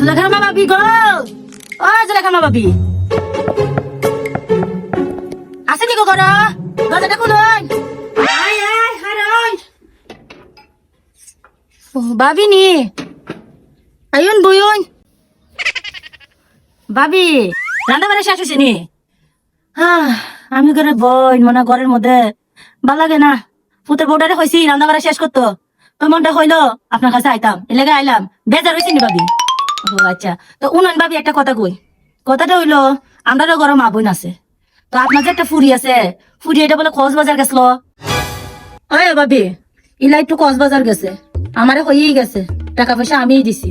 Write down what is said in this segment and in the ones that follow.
জুলেখার মা বাবি গো, ও জুলেখার মা বাবি আসেনি গো ঘর, দরজাটা খুলুন। আয় আয় হারাই বাবি নি আইন বইন বাবি রান্না বাড়ি শেষ হয়েছে নি? হ্যাঁ আমি করে বই মনে ঘরের মধ্যে ভাল লাগে না। পুতের বউটারে হয়েছি রান্না বাড়া শেষ করতো, তো মনটা হইলো আপনার কাছে আইতাম, এলাকায় আইলাম। বেজার হয়েছি নি বাবি? ও আচ্ছা, তো উনান বাবি একটা কথা কই। কথাটা হইলো আমারও ঘরে মা বোন আছে, তো আপনার যে একটা ফুরি আছে, ফুরি এটা বলে কক্সবাজার গেছিল। ওই বাবি ইলা একটু কক্সবাজার গেছে, আমারে হয়েই গেছে, টাকা পয়সা আমিই দিছি।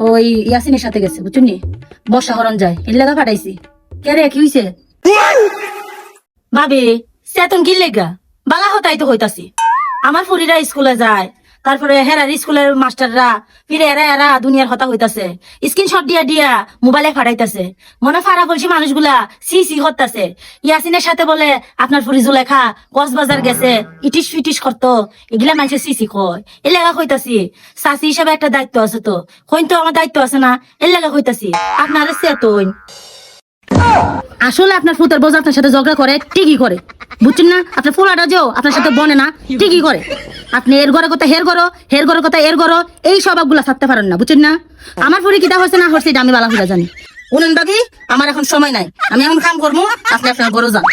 ওই ইয়াসিনের সাথে গেছে বুঝছেন নি, বর্ষা হরণ যায় এর লেগা পাঠাইছি। কে রে কি হইছে? ভাবি সেতন কি লেগা বালা হতাই তো হইতাছি। আমার ফুরিরা স্কুলে যায়, তারপরে হেরার স্কুলের মাস্টাররা ফিরে এরা এরা দুনিয়ার হতা হইতাছে, স্ক্রিনশট দিয়া দিয়া মোবাইলে ফাটাইতাছে। মনে ফাড়া বলছি মানুষগুলা সি সি হতাছে। ইয়াসিনের সাথে বলে আপনার ফুরি জুলেখা কক্সবাজার গেছে, ইটিস ফিটিস করতো, এগুলা মানুষে সি সি কয়। এর লেগা হইতাছি চাষি হিসাবে একটা দায়িত্ব আছে, তো কইন তো আমার দায়িত্ব আছে না, এর লেগা হইতাছি আপনারা সেতন। আসলে আপনার ফুতের বোঝা আপনার সাথে ঝগড়া করে, ঠিকই করে বুঝছেন না। আপনার ফুলাটা যেও আপনার সাথে বনে না, ঠিকই করে। আপনি এর ঘরের কথা হের করো, হের ঘরের কথা এর করো, এই স্বভাবগুলা থাকতে পারেন না বুঝছেন না। আমার ফুরি কিটা হচ্ছে না হচ্ছে এটা আমি বালা ফুরা জানি। উনুন বাবি আমার এখন সময় নাই, আমি এখন কাম করবো, আপনি আপনার ঘরে যান।